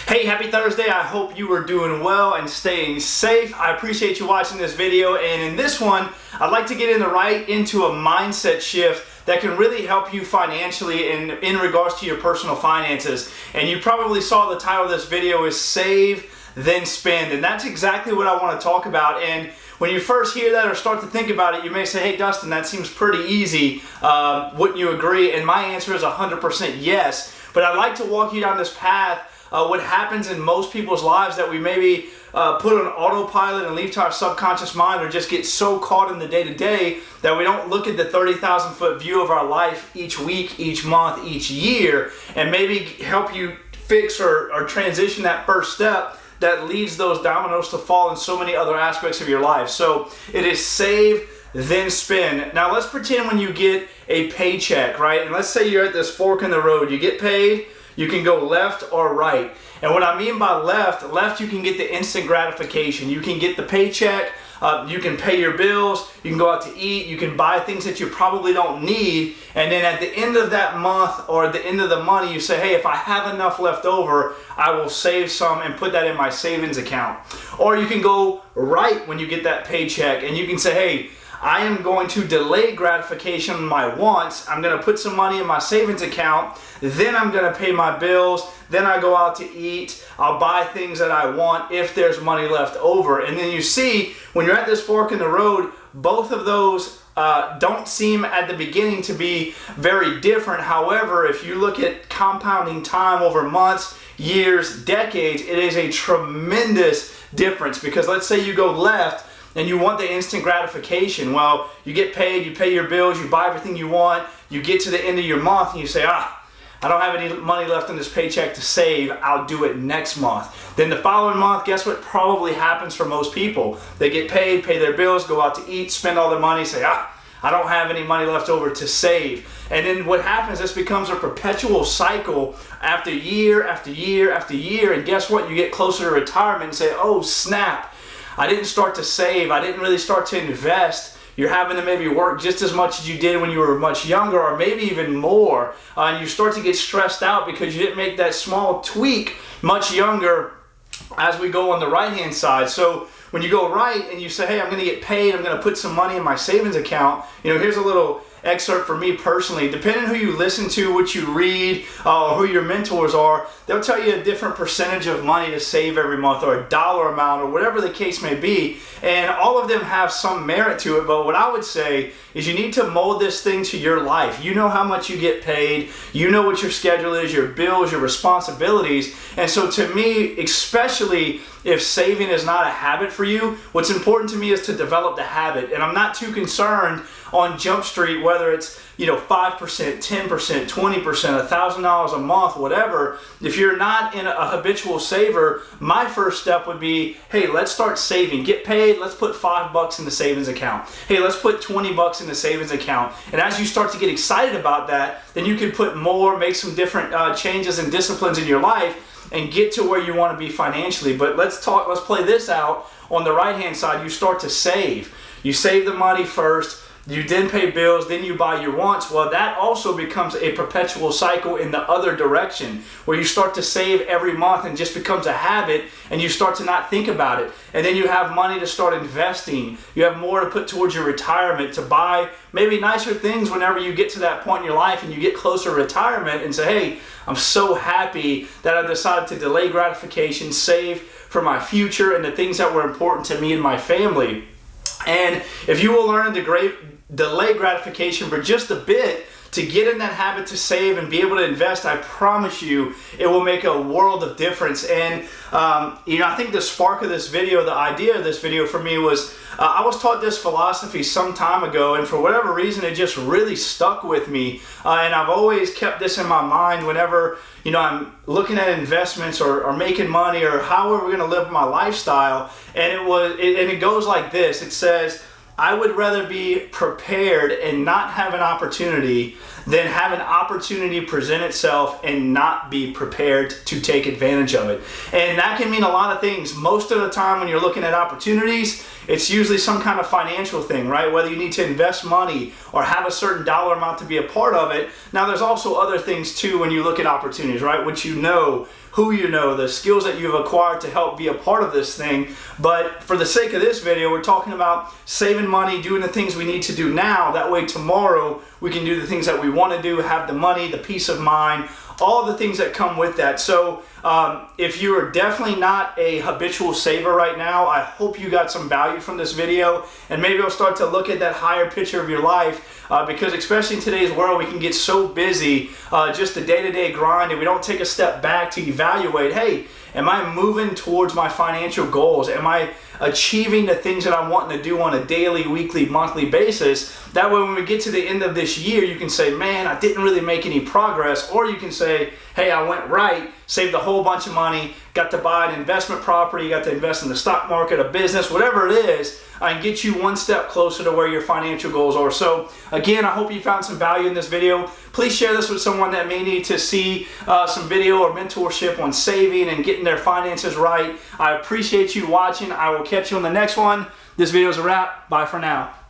Hey, happy Thursday. I hope you are doing well and staying safe. I appreciate you watching this video, and in this one, I'd like to get into a mindset shift that can really help you financially in regards to your personal finances. And you probably saw the title of this video is Save, Then Spend, and that's exactly what I want to talk about. And when you first hear that or start to think about it, you may say, hey Dustin, that seems pretty easy. Wouldn't you agree? And my answer is 100% yes. But I'd like to walk you down this path. What happens in most people's lives that we maybe put on autopilot and leave to our subconscious mind, or just get so caught in the day-to-day that we don't look at the 30,000 foot view of our life each week, each month, each year, and maybe help you fix or transition that first step that leads those dominoes to fall in so many other aspects of your life. So it is save, then spend. Now let's pretend when you get a paycheck, right? And let's say you're at this fork in the road. You get paid. You can go left or right. And what I mean by left you can get the instant gratification. You can get the paycheck, you can pay your bills, you can go out to eat, you can buy things that you probably don't need, and then at the end of that month or at the end of the money, you say, hey, if I have enough left over, I will save some and put that in my savings account. Or you can go right when you get that paycheck and you can say, hey, I am going to delay gratification on my wants. I'm going to put some money in my savings account. Then I'm going to pay my bills. Then I go out to eat. I'll buy things that I want if there's money left over. And then you see, when you're at this fork in the road, both of those don't seem at the beginning to be very different. However, if you look at compounding time over months, years, decades, it is a tremendous difference. Because let's say you go left, and you want the instant gratification. Well, you get paid, you pay your bills, you buy everything you want, you get to the end of your month and you say, I don't have any money left in this paycheck to save, I'll do it next month. Then the following month, guess what probably happens for most people? They get paid, pay their bills, go out to eat, spend all their money, say, I don't have any money left over to save. And then what happens, this becomes a perpetual cycle after year after year after year, and guess what? You get closer to retirement and say, oh snap, I didn't start to save, I didn't really start to invest. You're having to maybe work just as much as you did when you were much younger, or maybe even more. And you start to get stressed out because you didn't make that small tweak much younger as we go on the right-hand side. So when you go right and you say, hey, I'm going to get paid, I'm going to put some money in my savings account. Here's a little excerpt for me personally. Depending who you listen to, what you read, who your mentors are, they'll tell you a different percentage of money to save every month, or a dollar amount, or whatever the case may be. And all of them have some merit to it. But what I would say is you need to mold this thing to your life. You know how much you get paid. You know what your schedule is, your bills, your responsibilities. And so to me, especially if saving is not a habit for you, what's important to me is to develop the habit. And I'm not too concerned on Jump Street whether it's 5%, 10%, 20%, $1,000 a month, whatever. If you're not in a habitual saver, my first step would be, hey, let's start saving. Get paid, let's put $5 in the savings account. Hey, let's put $20 in the savings account. And as you start to get excited about that, then you can put more, make some different changes and disciplines in your life and get to where you want to be financially. But let's play this out. On the right-hand side, you start to save. You save the money first. You then pay bills, then you buy your wants. Well, that also becomes a perpetual cycle in the other direction, where you start to save every month and just becomes a habit, and you start to not think about it. And then you have money to start investing. You have more to put towards your retirement, to buy maybe nicer things whenever you get to that point in your life and you get closer to retirement and say, hey, I'm so happy that I decided to delay gratification, save for my future and the things that were important to me and my family. And if you will learn to delay gratification for just a bit, to get in that habit to save and be able to invest, I promise you it will make a world of difference. And I think the spark of this video, the idea of this video for me was, I was taught this philosophy some time ago, and for whatever reason it just really stuck with me. And I've always kept this in my mind whenever I'm looking at investments or making money, or how are we going to live my lifestyle. And it goes like this. It says, I would rather be prepared and not have an opportunity than have an opportunity present itself and not be prepared to take advantage of it. And that can mean a lot of things. Most of the time when you're looking at opportunities, it's usually some kind of financial thing, right? Whether you need to invest money or have a certain dollar amount to be a part of it. Now there's also other things too when you look at opportunities, right? Which who you know, the skills that you've acquired to help be a part of this thing. But for the sake of this video, we're talking about saving money, doing the things we need to do now. That way tomorrow we can do the things that we want to do, have the money, the peace of mind, all the things that come with that. So if you are definitely not a habitual saver right now, I hope you got some value from this video, and maybe you'll start to look at that higher picture of your life, because especially in today's world, we can get so busy, just the day-to-day grind, and we don't take a step back to evaluate, hey, am I moving towards my financial goals? Am I achieving the things that I'm wanting to do on a daily, weekly, monthly basis? That way when we get to the end of this year, you can say, man, I didn't really make any progress. Or you can say, hey, I went right, saved a whole bunch of money, got to buy an investment property, got to invest in the stock market, a business, whatever it is, and get you one step closer to where your financial goals are. So again, I hope you found some value in this video. Please share this with someone that may need to see some video or mentorship on saving and getting their finances right. I appreciate you watching. I will catch you on the next one. This video is a wrap. Bye for now.